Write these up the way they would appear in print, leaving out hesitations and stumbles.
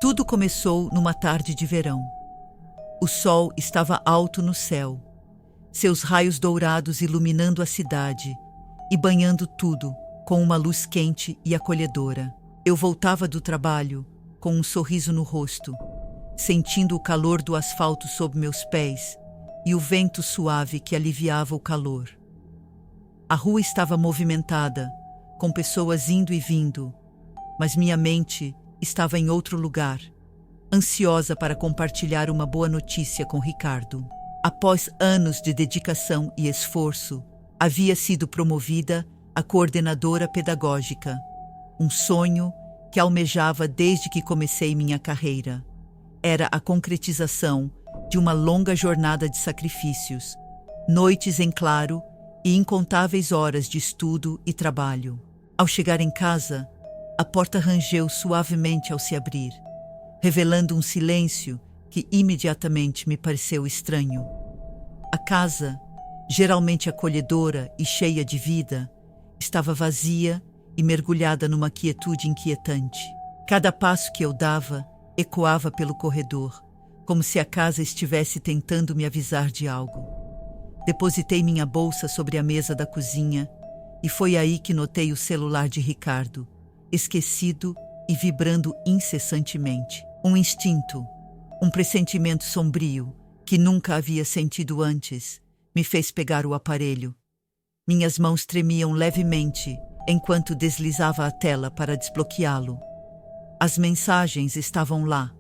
Tudo começou numa tarde de verão. O sol estava alto no céu, seus raios dourados iluminando a cidade e banhando tudo com uma luz quente e acolhedora. Eu voltava do trabalho com um sorriso no rosto, sentindo o calor do asfalto sob meus pés e o vento suave que aliviava o calor. A rua estava movimentada, com pessoas indo e vindo, mas minha mente estava em outro lugar, ansiosa para compartilhar uma boa notícia com Ricardo. Após anos de dedicação e esforço, havia sido promovida a coordenadora pedagógica, um sonho que almejava desde que comecei minha carreira. Era a concretização de uma longa jornada de sacrifícios, noites em claro e incontáveis horas de estudo e trabalho. Ao chegar em casa, a porta rangeu suavemente ao se abrir, revelando um silêncio que imediatamente me pareceu estranho. A casa, geralmente acolhedora e cheia de vida, estava vazia e mergulhada numa quietude inquietante. Cada passo que eu dava ecoava pelo corredor, como se a casa estivesse tentando me avisar de algo. Depositei minha bolsa sobre a mesa da cozinha e foi aí que notei o celular de Ricardo, esquecido e vibrando incessantemente. Um instinto, um pressentimento sombrio que nunca havia sentido antes, me fez pegar o aparelho. Minhas mãos tremiam levemente enquanto deslizava a tela para desbloqueá-lo. As mensagens estavam lá,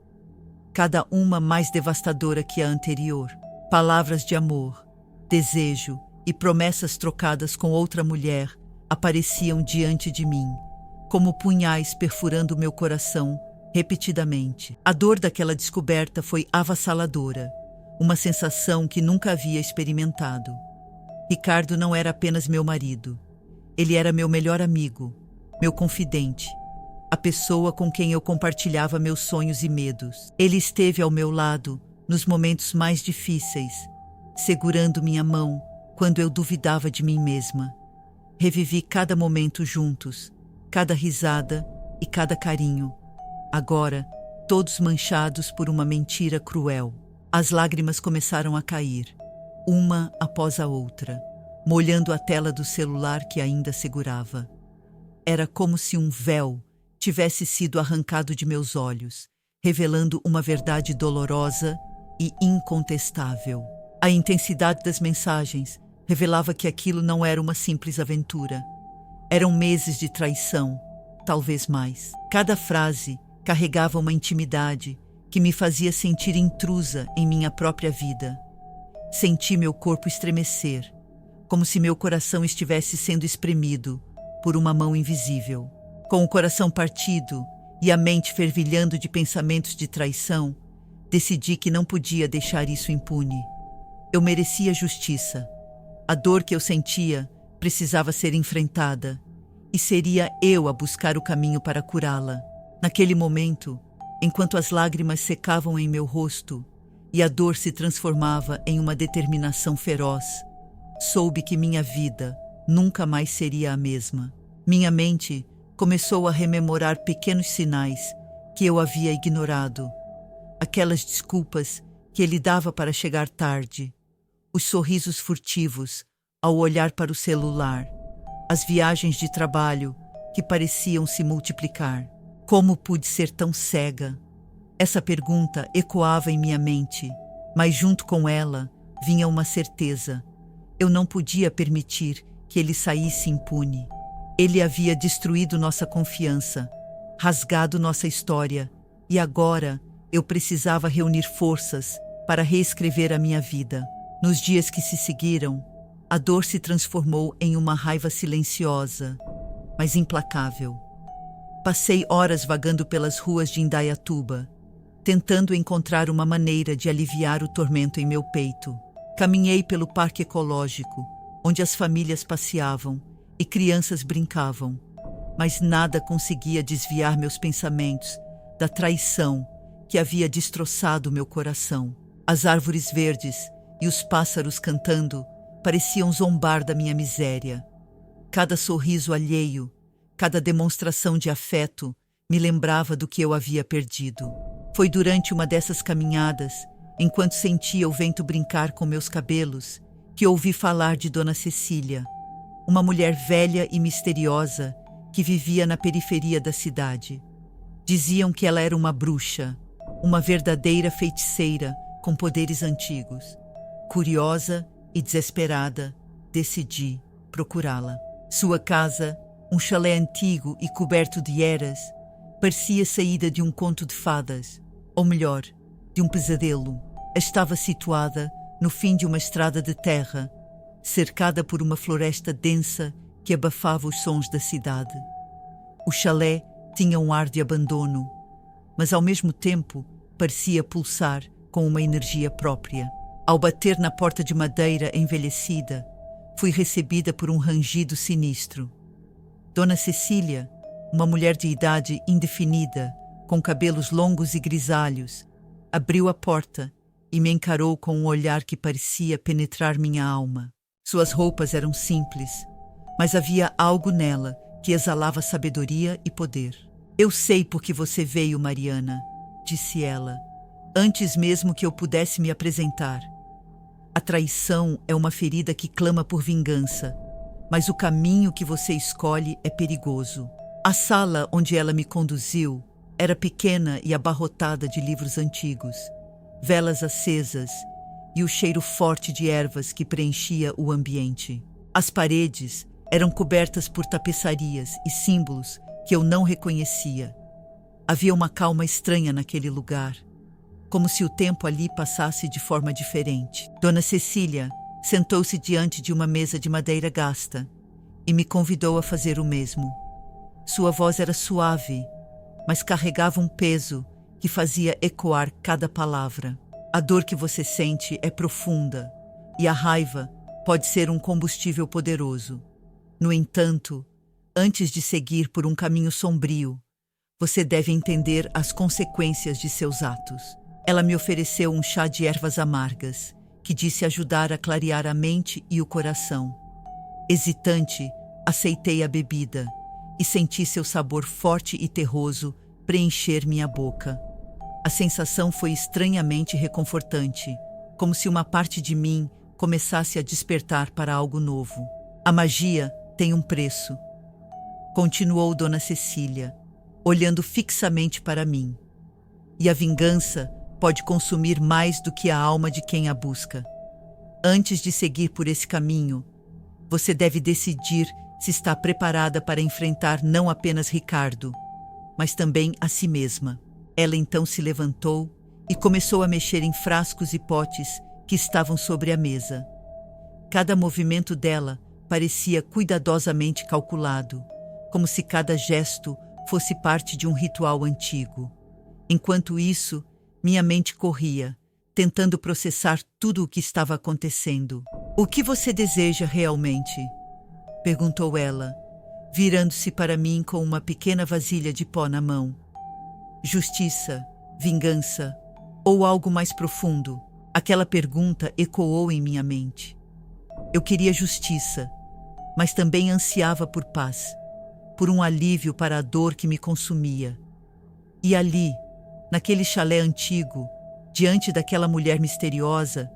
cada uma mais devastadora que a anterior. Palavras de amor, desejo e promessas trocadas com outra mulher apareciam diante de mim, como punhais perfurando meu coração repetidamente. A dor daquela descoberta foi avassaladora, uma sensação que nunca havia experimentado. Ricardo não era apenas meu marido. Ele era meu melhor amigo, meu confidente, a pessoa com quem eu compartilhava meus sonhos e medos. Ele esteve ao meu lado nos momentos mais difíceis, segurando minha mão quando eu duvidava de mim mesma. Revivi cada momento juntos, cada risada e cada carinho. Agora, todos manchados por uma mentira cruel. As lágrimas começaram a cair, uma após a outra, molhando a tela do celular que ainda segurava. Era como se um véu tivesse sido arrancado de meus olhos, revelando uma verdade dolorosa e incontestável. A intensidade das mensagens revelava que aquilo não era uma simples aventura. Eram meses de traição, talvez mais. Cada frase carregava uma intimidade que me fazia sentir intrusa em minha própria vida. Senti meu corpo estremecer, como se meu coração estivesse sendo espremido por uma mão invisível. Com o coração partido e a mente fervilhando de pensamentos de traição, decidi que não podia deixar isso impune. Eu merecia justiça. A dor que eu sentia precisava ser enfrentada, e seria eu a buscar o caminho para curá-la. Naquele momento, enquanto as lágrimas secavam em meu rosto e a dor se transformava em uma determinação feroz, soube que minha vida nunca mais seria a mesma. Minha mente começou a rememorar pequenos sinais que eu havia ignorado, aquelas desculpas que ele dava para chegar tarde, os sorrisos furtivos ao olhar para o celular, as viagens de trabalho que pareciam se multiplicar. Como pude ser tão cega? Essa pergunta ecoava em minha mente, mas junto com ela vinha uma certeza. Eu não podia permitir que ele saísse impune. Ele havia destruído nossa confiança, rasgado nossa história, e agora eu precisava reunir forças para reescrever a minha vida. Nos dias que se seguiram, a dor se transformou em uma raiva silenciosa, mas implacável. Passei horas vagando pelas ruas de Indaiatuba, tentando encontrar uma maneira de aliviar o tormento em meu peito. Caminhei pelo parque ecológico, onde as famílias passeavam e crianças brincavam, mas nada conseguia desviar meus pensamentos da traição que havia destroçado meu coração. As árvores verdes e os pássaros cantando pareciam zombar da minha miséria. Cada sorriso alheio, cada demonstração de afeto me lembrava do que eu havia perdido. Foi durante uma dessas caminhadas, enquanto sentia o vento brincar com meus cabelos, que ouvi falar de Dona Cecília, uma mulher velha e misteriosa que vivia na periferia da cidade. Diziam que ela era uma bruxa, uma verdadeira feiticeira com poderes antigos. Curiosa e desesperada, decidi procurá-la. Sua casa, um chalé antigo e coberto de eras, parecia saída de um conto de fadas, ou melhor, de um pesadelo. Estava situada no fim de uma estrada de terra, cercada por uma floresta densa que abafava os sons da cidade. O chalé tinha um ar de abandono, mas ao mesmo tempo parecia pulsar com uma energia própria. Ao bater na porta de madeira envelhecida, fui recebida por um rangido sinistro. Dona Cecília, uma mulher de idade indefinida, com cabelos longos e grisalhos, abriu a porta e me encarou com um olhar que parecia penetrar minha alma. Suas roupas eram simples, mas havia algo nela que exalava sabedoria e poder. Eu sei por que você veio, Mariana, disse ela, antes mesmo que eu pudesse me apresentar. A traição é uma ferida que clama por vingança, mas o caminho que você escolhe é perigoso. A sala onde ela me conduziu era pequena e abarrotada de livros antigos, velas acesas e o cheiro forte de ervas que preenchia o ambiente. As paredes eram cobertas por tapeçarias e símbolos que eu não reconhecia. Havia uma calma estranha naquele lugar, como se o tempo ali passasse de forma diferente. Dona Cecília sentou-se diante de uma mesa de madeira gasta e me convidou a fazer o mesmo. Sua voz era suave, mas carregava um peso que fazia ecoar cada palavra. A dor que você sente é profunda e a raiva pode ser um combustível poderoso. No entanto, antes de seguir por um caminho sombrio, você deve entender as consequências de seus atos. Ela me ofereceu um chá de ervas amargas, que disse ajudar a clarear a mente e o coração. Hesitante, aceitei a bebida e senti seu sabor forte e terroso preencher minha boca. A sensação foi estranhamente reconfortante, como se uma parte de mim começasse a despertar para algo novo. A magia tem um preço, continuou Dona Cecília, olhando fixamente para mim. E a vingança pode consumir mais do que a alma de quem a busca. Antes de seguir por esse caminho, você deve decidir se está preparada para enfrentar não apenas Ricardo, mas também a si mesma. Ela então se levantou e começou a mexer em frascos e potes que estavam sobre a mesa. Cada movimento dela parecia cuidadosamente calculado, como se cada gesto fosse parte de um ritual antigo. Enquanto isso, minha mente corria, tentando processar tudo o que estava acontecendo. "O que você deseja realmente?" perguntou ela, virando-se para mim com uma pequena vasilha de pó na mão. Justiça, vingança ou algo mais profundo? Aquela pergunta ecoou em minha mente. Eu queria justiça, mas também ansiava por paz, por um alívio para a dor que me consumia. E ali, naquele chalé antigo, diante daquela mulher misteriosa,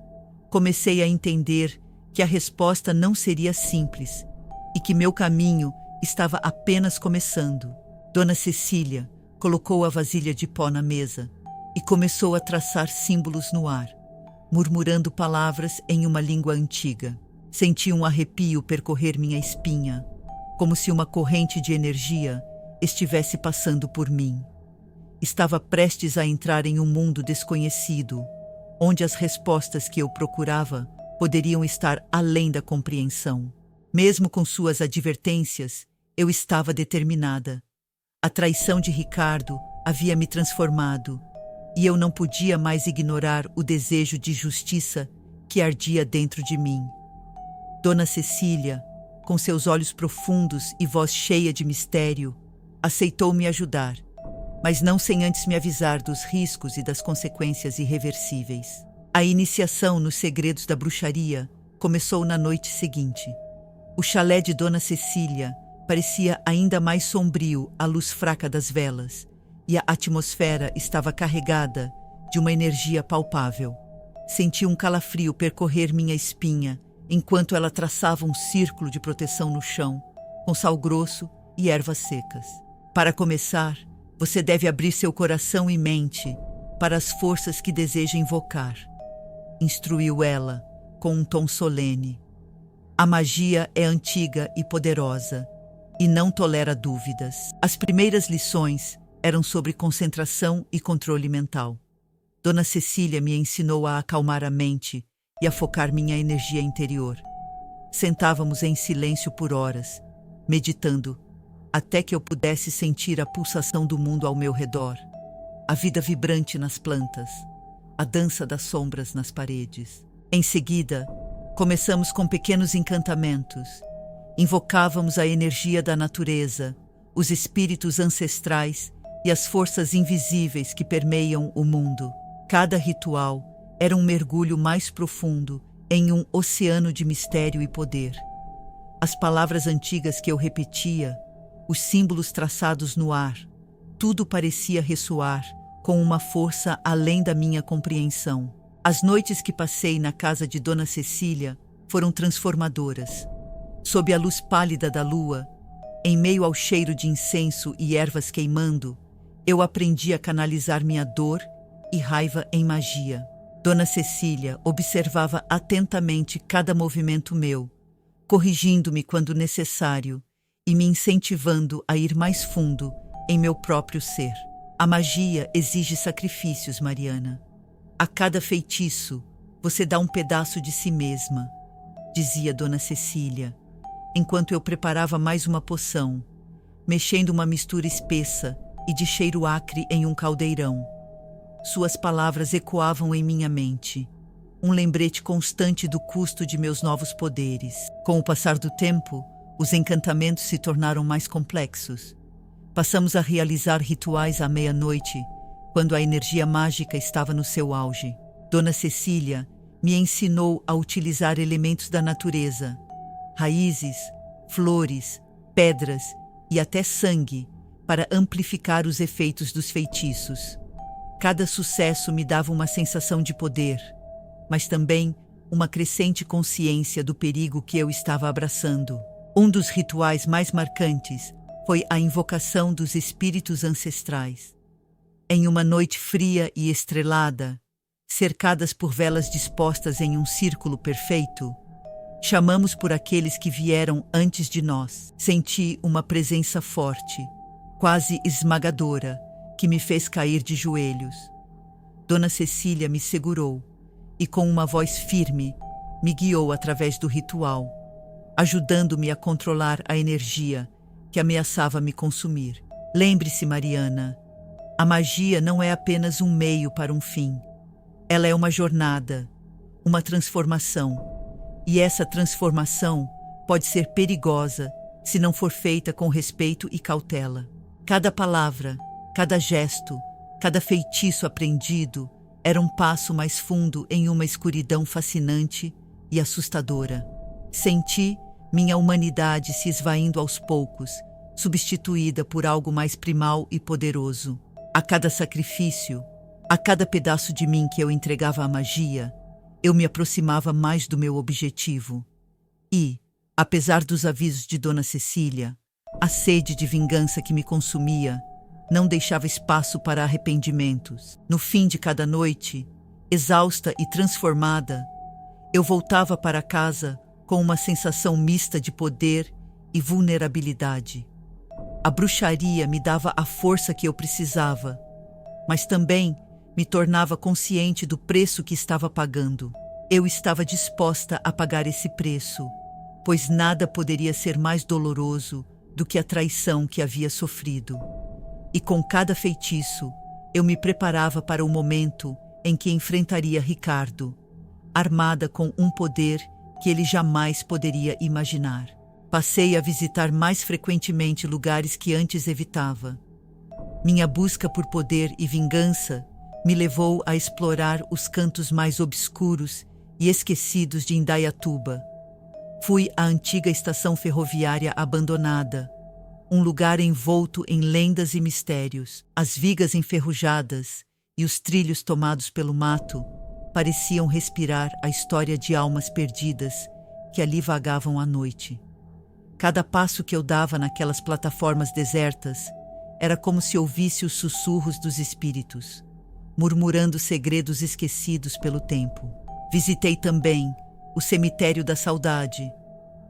comecei a entender que a resposta não seria simples e que meu caminho estava apenas começando. Dona Cecília colocou a vasilha de pó na mesa e começou a traçar símbolos no ar, murmurando palavras em uma língua antiga. Senti um arrepio percorrer minha espinha, como se uma corrente de energia estivesse passando por mim. Estava prestes a entrar em um mundo desconhecido, onde as respostas que eu procurava poderiam estar além da compreensão. Mesmo com suas advertências, eu estava determinada. A traição de Ricardo havia me transformado, e eu não podia mais ignorar o desejo de justiça que ardia dentro de mim. Dona Cecília, com seus olhos profundos e voz cheia de mistério, aceitou me ajudar, mas não sem antes me avisar dos riscos e das consequências irreversíveis. A iniciação nos segredos da bruxaria começou na noite seguinte. O chalé de Dona Cecília parecia ainda mais sombrio à luz fraca das velas, e a atmosfera estava carregada de uma energia palpável. Senti um calafrio percorrer minha espinha enquanto ela traçava um círculo de proteção no chão, com sal grosso e ervas secas. Para começar, você deve abrir seu coração e mente para as forças que deseja invocar, instruiu ela com um tom solene. A magia é antiga e poderosa e não tolera dúvidas. As primeiras lições eram sobre concentração e controle mental. Dona Cecília me ensinou a acalmar a mente e a focar minha energia interior. Sentávamos em silêncio por horas, meditando, até que eu pudesse sentir a pulsação do mundo ao meu redor, a vida vibrante nas plantas, a dança das sombras nas paredes. Em seguida, começamos com pequenos encantamentos. Invocávamos a energia da natureza, os espíritos ancestrais e as forças invisíveis que permeiam o mundo. Cada ritual era um mergulho mais profundo em um oceano de mistério e poder. As palavras antigas que eu repetia, os símbolos traçados no ar, tudo parecia ressoar com uma força além da minha compreensão. As noites que passei na casa de Dona Cecília foram transformadoras. Sob a luz pálida da lua, em meio ao cheiro de incenso e ervas queimando, eu aprendi a canalizar minha dor e raiva em magia. Dona Cecília observava atentamente cada movimento meu, corrigindo-me quando necessário e me incentivando a ir mais fundo em meu próprio ser. A magia exige sacrifícios, Mariana. A cada feitiço, você dá um pedaço de si mesma, dizia Dona Cecília, enquanto eu preparava mais uma poção, mexendo uma mistura espessa e de cheiro acre em um caldeirão. Suas palavras ecoavam em minha mente, um lembrete constante do custo de meus novos poderes. Com o passar do tempo, os encantamentos se tornaram mais complexos. Passamos a realizar rituais à meia-noite, quando a energia mágica estava no seu auge. Dona Cecília me ensinou a utilizar elementos da natureza, raízes, flores, pedras e até sangue, para amplificar os efeitos dos feitiços. Cada sucesso me dava uma sensação de poder, mas também uma crescente consciência do perigo que eu estava abraçando. Um dos rituais mais marcantes foi a invocação dos espíritos ancestrais. Em uma noite fria e estrelada, cercadas por velas dispostas em um círculo perfeito, chamamos por aqueles que vieram antes de nós. Senti uma presença forte, quase esmagadora, que me fez cair de joelhos. Dona Cecília me segurou e, com uma voz firme, me guiou através do ritual, ajudando-me a controlar a energia que ameaçava me consumir. Lembre-se, Mariana, a magia não é apenas um meio para um fim. Ela é uma jornada, uma transformação. E essa transformação pode ser perigosa se não for feita com respeito e cautela. Cada palavra, cada gesto, cada feitiço aprendido era um passo mais fundo em uma escuridão fascinante e assustadora. Senti minha humanidade se esvaindo aos poucos, substituída por algo mais primal e poderoso. A cada sacrifício, a cada pedaço de mim que eu entregava à magia, eu me aproximava mais do meu objetivo. E, apesar dos avisos de Dona Cecília, a sede de vingança que me consumia não deixava espaço para arrependimentos. No fim de cada noite, exausta e transformada, eu voltava para casa com uma sensação mista de poder e vulnerabilidade. A bruxaria me dava a força que eu precisava, mas também me tornava consciente do preço que estava pagando. Eu estava disposta a pagar esse preço, pois nada poderia ser mais doloroso do que a traição que havia sofrido. E com cada feitiço, eu me preparava para o momento em que enfrentaria Ricardo, armada com um poder que ele jamais poderia imaginar. Passei a visitar mais frequentemente lugares que antes evitava. Minha busca por poder e vingança me levou a explorar os cantos mais obscuros e esquecidos de Indaiatuba. Fui à antiga estação ferroviária abandonada, um lugar envolto em lendas e mistérios. As vigas enferrujadas e os trilhos tomados pelo mato pareciam respirar a história de almas perdidas que ali vagavam à noite. Cada passo que eu dava naquelas plataformas desertas era como se ouvisse os sussurros dos espíritos, murmurando segredos esquecidos pelo tempo. Visitei também o cemitério da saudade,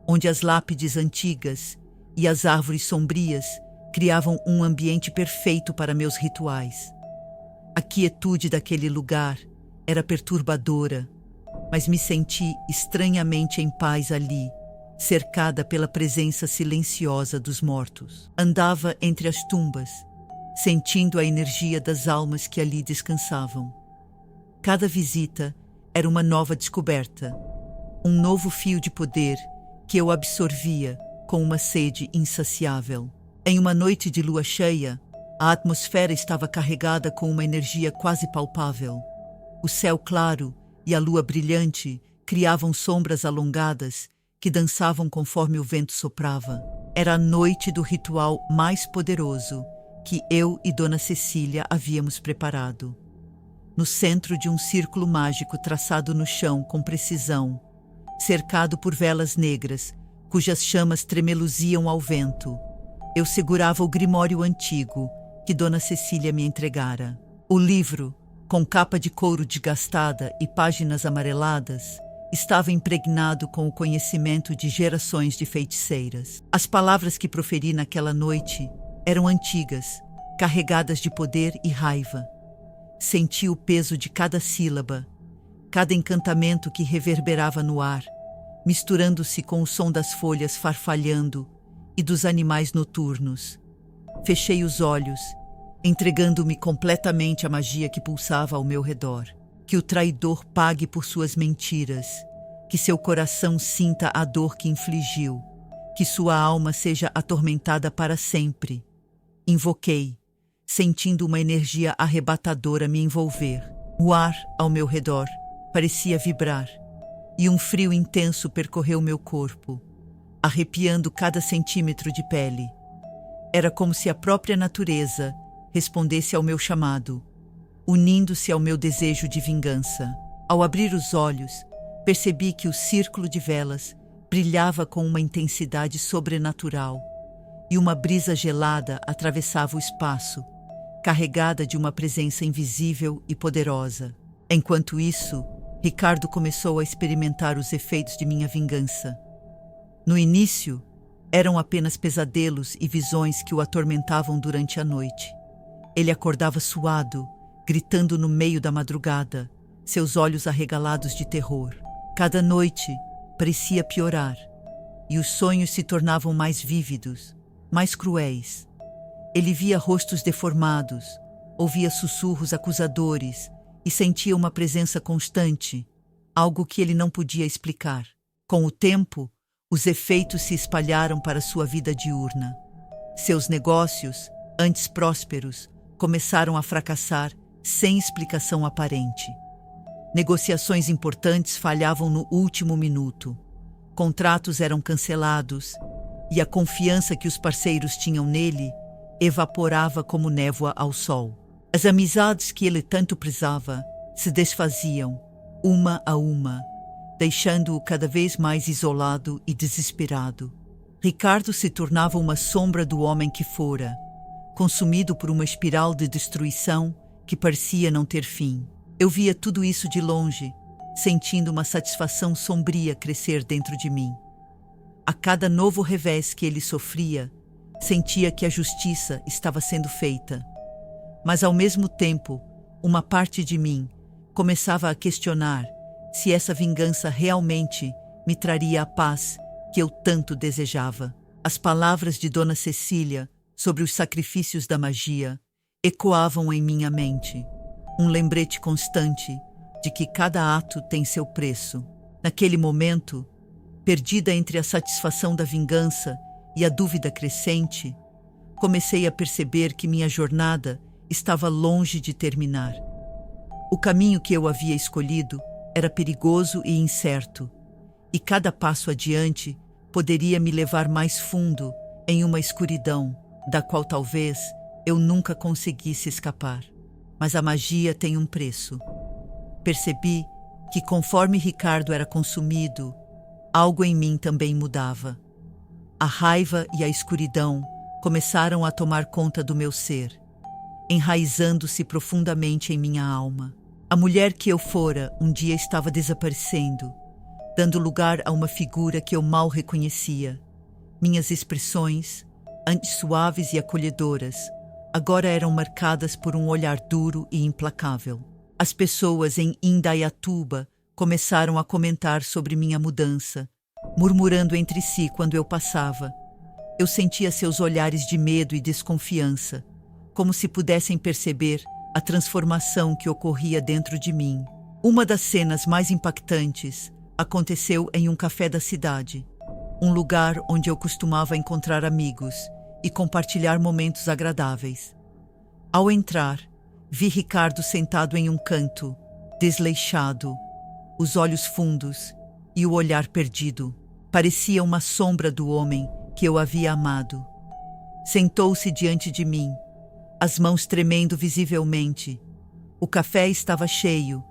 onde as lápides antigas e as árvores sombrias criavam um ambiente perfeito para meus rituais. A quietude daquele lugar era perturbadora, mas me senti estranhamente em paz ali, cercada pela presença silenciosa dos mortos. Andava entre as tumbas, sentindo a energia das almas que ali descansavam. Cada visita era uma nova descoberta, um novo fio de poder que eu absorvia com uma sede insaciável. Em uma noite de lua cheia, a atmosfera estava carregada com uma energia quase palpável. O céu claro e a lua brilhante criavam sombras alongadas que dançavam conforme o vento soprava. Era a noite do ritual mais poderoso que eu e Dona Cecília havíamos preparado. No centro de um círculo mágico traçado no chão com precisão, cercado por velas negras, cujas chamas tremeluziam ao vento, eu segurava o grimório antigo que Dona Cecília me entregara. O livro, com capa de couro desgastada e páginas amareladas, estava impregnado com o conhecimento de gerações de feiticeiras. As palavras que proferi naquela noite eram antigas, carregadas de poder e raiva. Senti o peso de cada sílaba, cada encantamento que reverberava no ar, misturando-se com o som das folhas farfalhando e dos animais noturnos. Fechei os olhos, entregando-me completamente à magia que pulsava ao meu redor. Que o traidor pague por suas mentiras, que seu coração sinta a dor que infligiu, que sua alma seja atormentada para sempre. Invoquei, sentindo uma energia arrebatadora me envolver. O ar ao meu redor parecia vibrar, e um frio intenso percorreu meu corpo, arrepiando cada centímetro de pele. Era como se a própria natureza respondesse ao meu chamado, unindo-se ao meu desejo de vingança. Ao abrir os olhos, percebi que o círculo de velas brilhava com uma intensidade sobrenatural e uma brisa gelada atravessava o espaço, carregada de uma presença invisível e poderosa. Enquanto isso, Ricardo começou a experimentar os efeitos de minha vingança. No início, eram apenas pesadelos e visões que o atormentavam durante a noite. Ele acordava suado, gritando no meio da madrugada, seus olhos arregalados de terror. Cada noite parecia piorar, e os sonhos se tornavam mais vívidos, mais cruéis. Ele via rostos deformados, ouvia sussurros acusadores e sentia uma presença constante, algo que ele não podia explicar. Com o tempo, os efeitos se espalharam para sua vida diurna. Seus negócios, antes prósperos, começaram a fracassar sem explicação aparente. Negociações importantes falhavam no último minuto. Contratos eram cancelados e a confiança que os parceiros tinham nele evaporava como névoa ao sol. As amizades que ele tanto prezava se desfaziam, uma a uma, deixando-o cada vez mais isolado e desesperado. Ricardo se tornava uma sombra do homem que fora, consumido por uma espiral de destruição que parecia não ter fim. Eu via tudo isso de longe, sentindo uma satisfação sombria crescer dentro de mim. A cada novo revés que ele sofria, sentia que a justiça estava sendo feita. Mas, ao mesmo tempo, uma parte de mim começava a questionar se essa vingança realmente me traria a paz que eu tanto desejava. As palavras de Dona Cecília sobre os sacrifícios da magia ecoavam em minha mente, um lembrete constante de que cada ato tem seu preço. Naquele momento, perdida entre a satisfação da vingança e a dúvida crescente, comecei a perceber que minha jornada estava longe de terminar. O caminho que eu havia escolhido era perigoso e incerto, e cada passo adiante poderia me levar mais fundo em uma escuridão da qual talvez eu nunca conseguisse escapar. Mas a magia tem um preço. Percebi que conforme Ricardo era consumido, algo em mim também mudava. A raiva e a escuridão começaram a tomar conta do meu ser, enraizando-se profundamente em minha alma. A mulher que eu fora um dia estava desaparecendo, dando lugar a uma figura que eu mal reconhecia. Minhas expressões, antes suaves e acolhedoras, agora eram marcadas por um olhar duro e implacável. As pessoas em Indaiatuba começaram a comentar sobre minha mudança, murmurando entre si quando eu passava. Eu sentia seus olhares de medo e desconfiança, como se pudessem perceber a transformação que ocorria dentro de mim. Uma das cenas mais impactantes aconteceu em um café da cidade, um lugar onde eu costumava encontrar amigos e compartilhar momentos agradáveis. Ao entrar, vi Ricardo sentado em um canto, desleixado, os olhos fundos e o olhar perdido. Parecia uma sombra do homem que eu havia amado. Sentou-se diante de mim, as mãos tremendo visivelmente. O café estava cheio,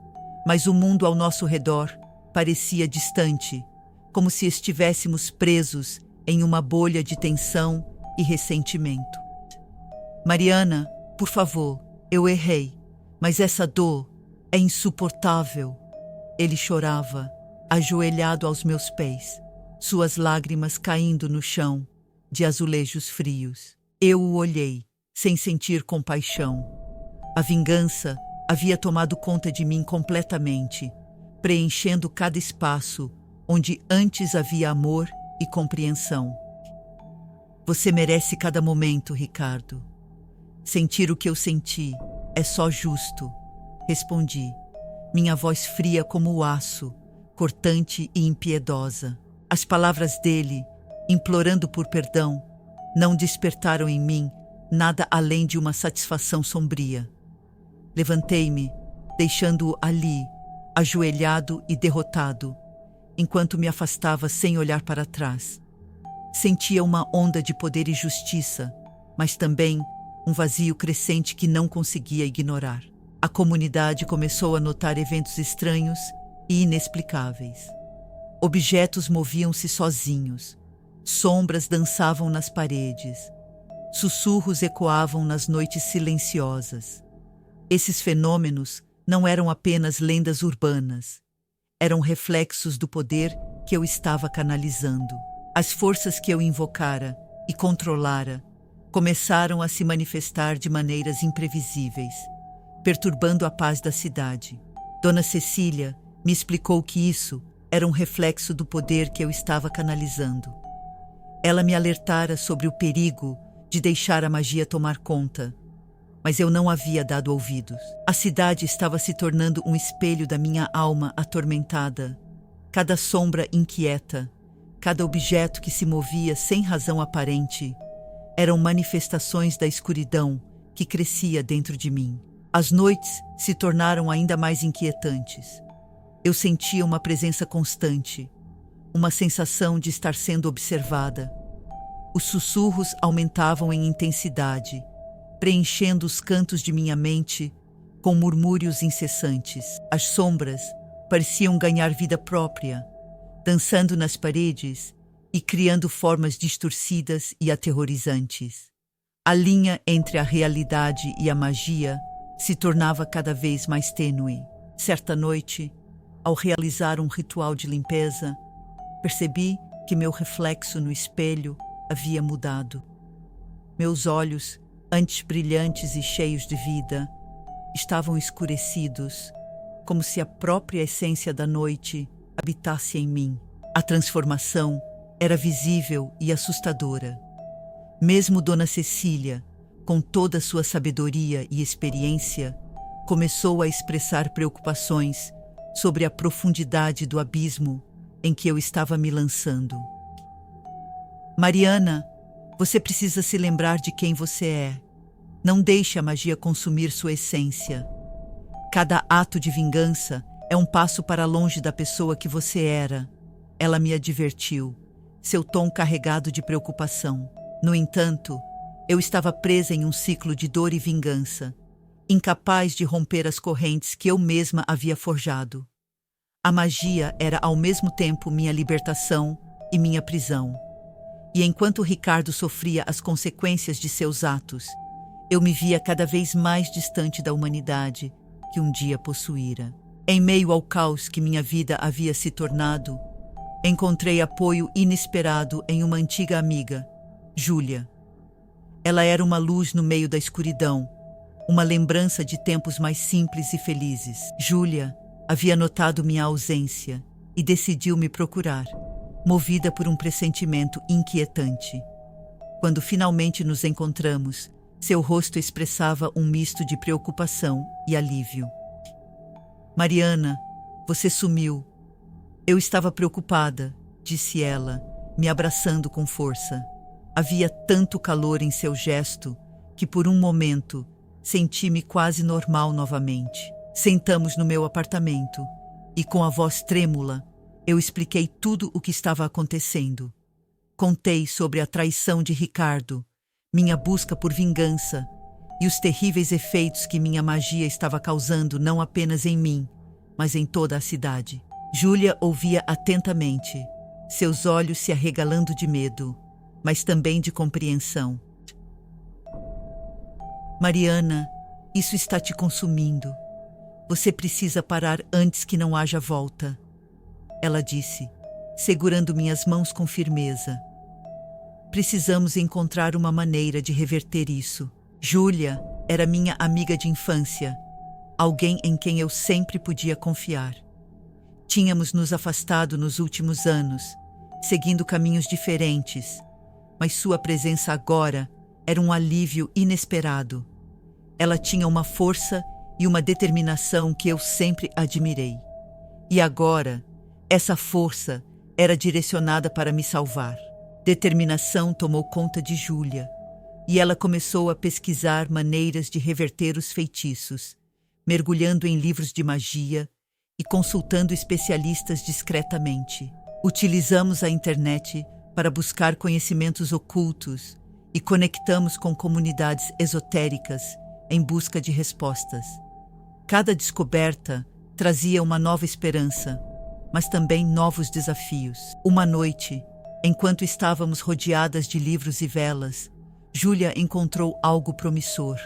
mas o mundo ao nosso redor parecia distante, como se estivéssemos presos em uma bolha de tensão e ressentimento. Mariana, por favor, eu errei, mas essa dor é insuportável. Ele chorava, ajoelhado aos meus pés, suas lágrimas caindo no chão de azulejos frios. Eu o olhei, sem sentir compaixão. A vingança havia tomado conta de mim completamente, preenchendo cada espaço onde antes havia amor e compreensão. Você merece cada momento, Ricardo. Sentir o que eu senti é só justo, respondi, minha voz fria como o aço, cortante e impiedosa. As palavras dele, implorando por perdão, não despertaram em mim nada além de uma satisfação sombria. Levantei-me, deixando-o ali, ajoelhado e derrotado, enquanto me afastava sem olhar para trás. Sentia uma onda de poder e justiça, mas também um vazio crescente que não conseguia ignorar. A comunidade começou a notar eventos estranhos e inexplicáveis. Objetos moviam-se sozinhos, sombras dançavam nas paredes, sussurros ecoavam nas noites silenciosas. Esses fenômenos não eram apenas lendas urbanas, eram reflexos do poder que eu estava canalizando. As forças que eu invocara e controlara começaram a se manifestar de maneiras imprevisíveis, perturbando a paz da cidade. Dona Cecília me explicou que isso era um reflexo do poder que eu estava canalizando. Ela me alertara sobre o perigo de deixar a magia tomar conta, mas eu não havia dado ouvidos. A cidade estava se tornando um espelho da minha alma atormentada. Cada sombra inquieta, cada objeto que se movia sem razão aparente, eram manifestações da escuridão que crescia dentro de mim. As noites se tornaram ainda mais inquietantes. Eu sentia uma presença constante, uma sensação de estar sendo observada. Os sussurros aumentavam em intensidade, preenchendo os cantos de minha mente com murmúrios incessantes. As sombras pareciam ganhar vida própria, dançando nas paredes e criando formas distorcidas e aterrorizantes. A linha entre a realidade e a magia se tornava cada vez mais tênue. Certa noite, ao realizar um ritual de limpeza, percebi que meu reflexo no espelho havia mudado. Meus olhos, antes brilhantes e cheios de vida, estavam escurecidos, como se a própria essência da noite habitasse em mim. A transformação era visível e assustadora. Mesmo Dona Cecília, com toda sua sabedoria e experiência, começou a expressar preocupações sobre a profundidade do abismo em que eu estava me lançando. Mariana, você precisa se lembrar de quem você é. Não deixe a magia consumir sua essência. Cada ato de vingança é um passo para longe da pessoa que você era. Ela me advertiu, seu tom carregado de preocupação. No entanto, eu estava presa em um ciclo de dor e vingança, incapaz de romper as correntes que eu mesma havia forjado. A magia era ao mesmo tempo minha libertação e minha prisão. E enquanto Ricardo sofria as consequências de seus atos, eu me via cada vez mais distante da humanidade que um dia possuíra. Em meio ao caos que minha vida havia se tornado, encontrei apoio inesperado em uma antiga amiga, Júlia. Ela era uma luz no meio da escuridão, uma lembrança de tempos mais simples e felizes. Júlia havia notado minha ausência e decidiu me procurar, movida por um pressentimento inquietante. Quando finalmente nos encontramos, seu rosto expressava um misto de preocupação e alívio. Mariana, você sumiu. Eu estava preocupada, disse ela, me abraçando com força. Havia tanto calor em seu gesto que por um momento senti-me quase normal novamente. Sentamos no meu apartamento e, com a voz trêmula, eu expliquei tudo o que estava acontecendo. Contei sobre a traição de Ricardo, minha busca por vingança e os terríveis efeitos que minha magia estava causando não apenas em mim, mas em toda a cidade. Júlia ouvia atentamente, seus olhos se arregalando de medo, mas também de compreensão. Mariana, isso está te consumindo. Você precisa parar antes que não haja volta, ela disse, segurando minhas mãos com firmeza. Precisamos encontrar uma maneira de reverter isso. Júlia era minha amiga de infância, alguém em quem eu sempre podia confiar. Tínhamos nos afastado nos últimos anos, seguindo caminhos diferentes, mas sua presença agora era um alívio inesperado. Ela tinha uma força e uma determinação que eu sempre admirei. E agora, essa força era direcionada para me salvar. Determinação tomou conta de Júlia, e ela começou a pesquisar maneiras de reverter os feitiços, mergulhando em livros de magia e consultando especialistas discretamente. Utilizamos a internet para buscar conhecimentos ocultos e conectamos com comunidades esotéricas em busca de respostas. Cada descoberta trazia uma nova esperança, mas também novos desafios. Uma noite, enquanto estávamos rodeadas de livros e velas, Júlia encontrou algo promissor.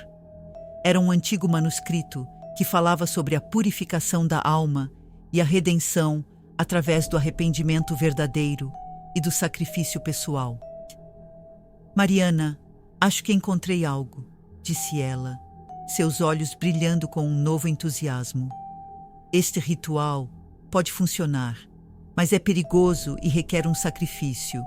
Era um antigo manuscrito que falava sobre a purificação da alma e a redenção através do arrependimento verdadeiro e do sacrifício pessoal. Mariana, acho que encontrei algo, disse ela, seus olhos brilhando com um novo entusiasmo. Este ritual pode funcionar, mas é perigoso e requer um sacrifício.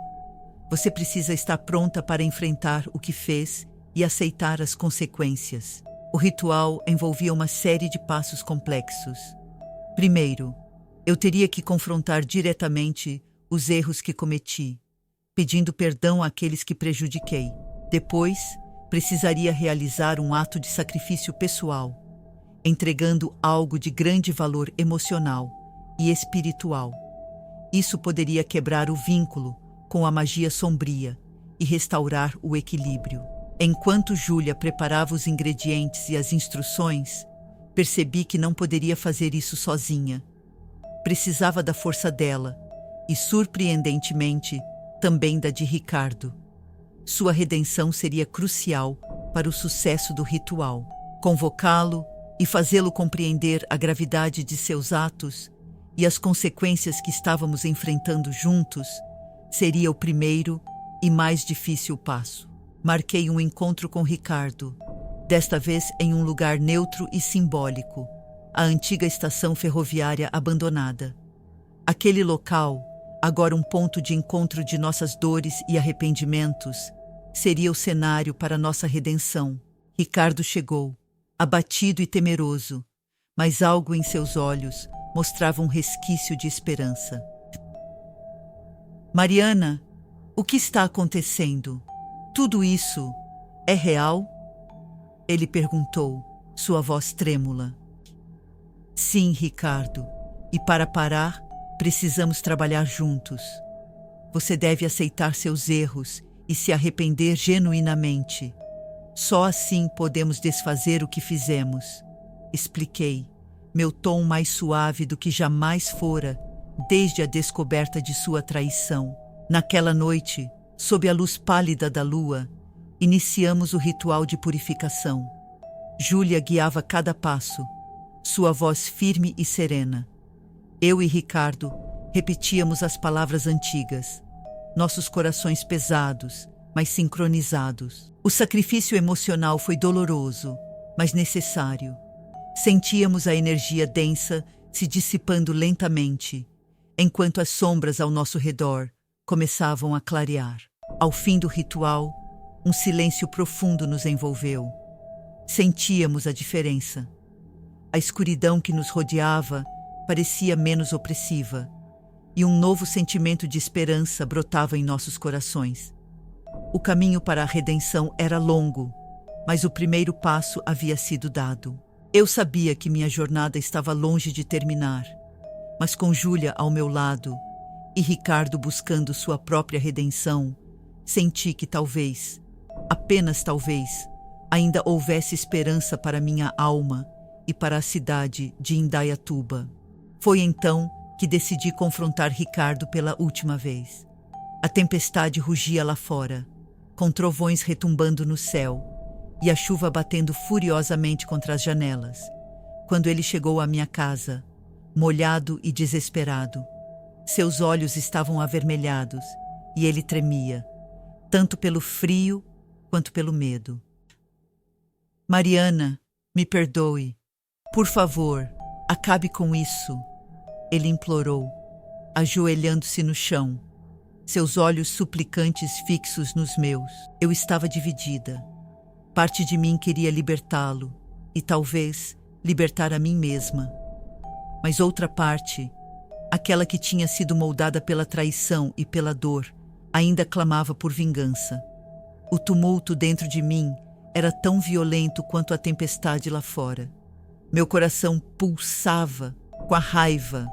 Você precisa estar pronta para enfrentar o que fez e aceitar as consequências. O ritual envolvia uma série de passos complexos. Primeiro, eu teria que confrontar diretamente os erros que cometi, pedindo perdão àqueles que prejudiquei. Depois, precisaria realizar um ato de sacrifício pessoal, entregando algo de grande valor emocional e espiritual. Isso poderia quebrar o vínculo com a magia sombria e restaurar o equilíbrio. Enquanto Júlia preparava os ingredientes e as instruções, percebi que não poderia fazer isso sozinha. Precisava da força dela e, surpreendentemente, também da de Ricardo. Sua redenção seria crucial para o sucesso do ritual. Convocá-lo e fazê-lo compreender a gravidade de seus atos e as consequências que estávamos enfrentando juntos seria o primeiro e mais difícil passo. Marquei um encontro com Ricardo, desta vez em um lugar neutro e simbólico, a antiga estação ferroviária abandonada. Aquele local, agora um ponto de encontro de nossas dores e arrependimentos, seria o cenário para nossa redenção. Ricardo chegou, abatido e temeroso, mas algo em seus olhos mostrava um resquício de esperança. Mariana, o que está acontecendo? Tudo isso é real? Ele perguntou, sua voz trêmula. Sim, Ricardo, e para parar, precisamos trabalhar juntos. Você deve aceitar seus erros e se arrepender genuinamente. Só assim podemos desfazer o que fizemos. Expliquei, meu tom mais suave do que jamais fora, desde a descoberta de sua traição. Naquela noite, sob a luz pálida da lua, iniciamos o ritual de purificação. Júlia guiava cada passo, sua voz firme e serena. Eu e Ricardo repetíamos as palavras antigas, nossos corações pesados, mas sincronizados. O sacrifício emocional foi doloroso, mas necessário. Sentíamos a energia densa se dissipando lentamente, enquanto as sombras ao nosso redor começavam a clarear. Ao fim do ritual, um silêncio profundo nos envolveu. Sentíamos a diferença. A escuridão que nos rodeava parecia menos opressiva, e um novo sentimento de esperança brotava em nossos corações. O caminho para a redenção era longo, mas o primeiro passo havia sido dado. Eu sabia que minha jornada estava longe de terminar, mas com Júlia ao meu lado e Ricardo buscando sua própria redenção, senti que talvez, apenas talvez, ainda houvesse esperança para minha alma e para a cidade de Indaiatuba. Foi então que decidi confrontar Ricardo pela última vez. A tempestade rugia lá fora, com trovões retumbando no céu e a chuva batendo furiosamente contra as janelas, quando ele chegou à minha casa, molhado e desesperado. Seus olhos estavam avermelhados e ele tremia, tanto pelo frio quanto pelo medo. Mariana, me perdoe. Por favor, acabe com isso, ele implorou, ajoelhando-se no chão, seus olhos suplicantes fixos nos meus. Eu estava dividida. Parte de mim queria libertá-lo e talvez libertar a mim mesma. Mas outra parte, aquela que tinha sido moldada pela traição e pela dor, ainda clamava por vingança. O tumulto dentro de mim era tão violento quanto a tempestade lá fora. Meu coração pulsava com a raiva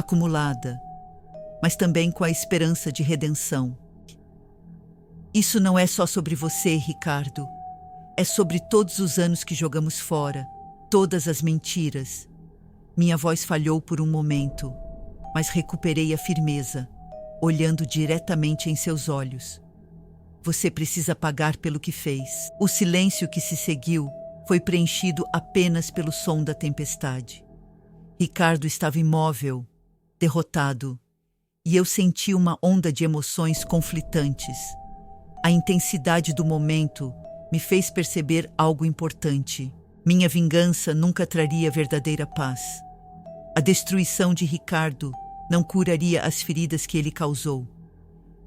acumulada, mas também com a esperança de redenção. Isso não é só sobre você, Ricardo. É sobre todos os anos que jogamos fora, todas as mentiras. Minha voz falhou por um momento, mas recuperei a firmeza, olhando diretamente em seus olhos. Você precisa pagar pelo que fez. O silêncio que se seguiu foi preenchido apenas pelo som da tempestade. Ricardo estava imóvel, derrotado, e eu senti uma onda de emoções conflitantes. A intensidade do momento me fez perceber algo importante. Minha vingança nunca traria verdadeira paz. A destruição de Ricardo não curaria as feridas que ele causou.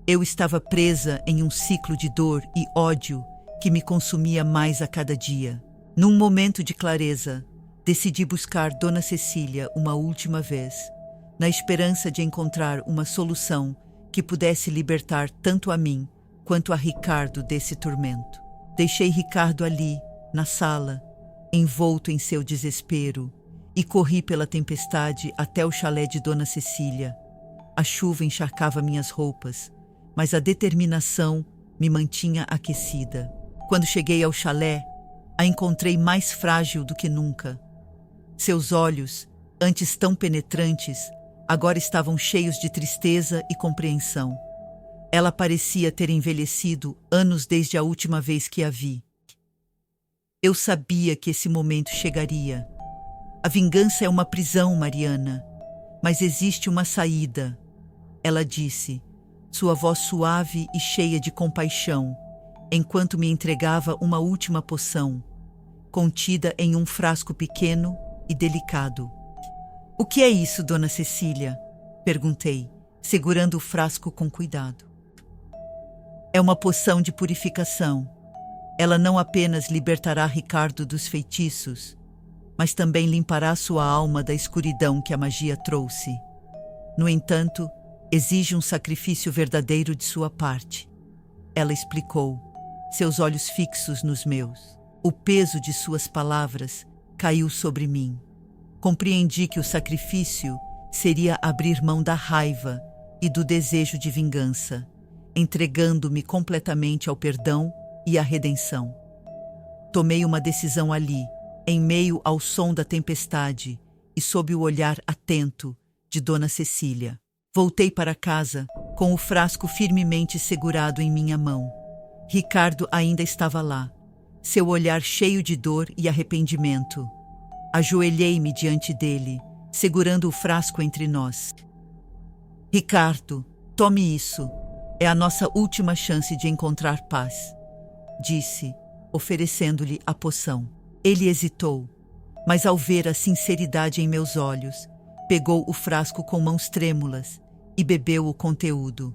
Eu estava presa em um ciclo de dor e ódio que me consumia mais a cada dia. Num momento de clareza, decidi buscar Dona Cecília uma última vez, na esperança de encontrar uma solução que pudesse libertar tanto a mim quanto a Ricardo desse tormento. Deixei Ricardo ali, na sala, envolto em seu desespero, e corri pela tempestade até o chalé de Dona Cecília. A chuva encharcava minhas roupas, mas a determinação me mantinha aquecida. Quando cheguei ao chalé, a encontrei mais frágil do que nunca. Seus olhos, antes tão penetrantes, agora estavam cheios de tristeza e compreensão. Ela parecia ter envelhecido anos desde a última vez que a vi. Eu sabia que esse momento chegaria. A vingança é uma prisão, Mariana, mas existe uma saída, ela disse, sua voz suave e cheia de compaixão, enquanto me entregava uma última poção, contida em um frasco pequeno e delicado. O que é isso, Dona Cecília? Perguntei, segurando o frasco com cuidado. É uma poção de purificação. Ela não apenas libertará Ricardo dos feitiços, mas também limpará sua alma da escuridão que a magia trouxe. No entanto, exige um sacrifício verdadeiro de sua parte. Ela explicou, seus olhos fixos nos meus. O peso de suas palavras caiu sobre mim. Compreendi que o sacrifício seria abrir mão da raiva e do desejo de vingança, entregando-me completamente ao perdão e à redenção. Tomei uma decisão ali, em meio ao som da tempestade e sob o olhar atento de Dona Cecília. Voltei para casa com o frasco firmemente segurado em minha mão. Ricardo ainda estava lá, seu olhar cheio de dor e arrependimento. Ajoelhei-me diante dele, segurando o frasco entre nós. Ricardo, tome isso. É a nossa última chance de encontrar paz, disse, oferecendo-lhe a poção. Ele hesitou, mas ao ver a sinceridade em meus olhos, pegou o frasco com mãos trêmulas e bebeu o conteúdo.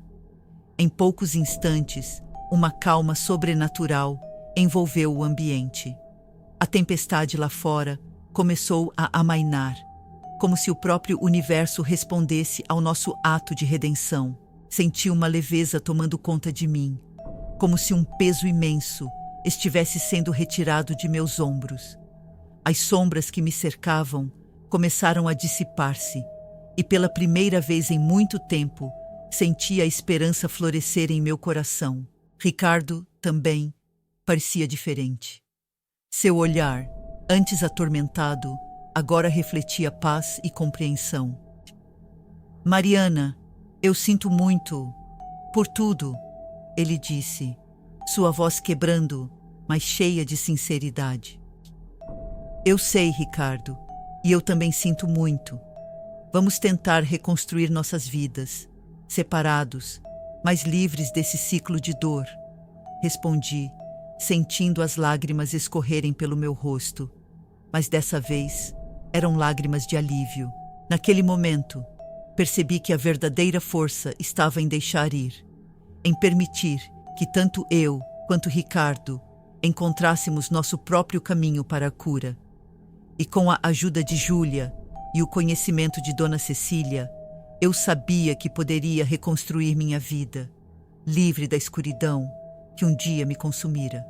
Em poucos instantes, uma calma sobrenatural envolveu o ambiente. A tempestade lá fora começou a amainar, como se o próprio universo respondesse ao nosso ato de redenção. Senti uma leveza tomando conta de mim, como se um peso imenso estivesse sendo retirado de meus ombros. As sombras que me cercavam começaram a dissipar-se, e pela primeira vez em muito tempo senti a esperança florescer em meu coração. Ricardo também parecia diferente. Seu olhar, antes atormentado, agora refletia paz e compreensão. Mariana, eu sinto muito por tudo, ele disse, sua voz quebrando, mas cheia de sinceridade. Eu sei, Ricardo, e eu também sinto muito. Vamos tentar reconstruir nossas vidas, separados, mas livres desse ciclo de dor, respondi, sentindo as lágrimas escorrerem pelo meu rosto. Mas dessa vez, eram lágrimas de alívio. Naquele momento, percebi que a verdadeira força estava em deixar ir, em permitir que tanto eu quanto Ricardo encontrássemos nosso próprio caminho para a cura. E com a ajuda de Júlia e o conhecimento de Dona Cecília, eu sabia que poderia reconstruir minha vida, livre da escuridão que um dia me consumira.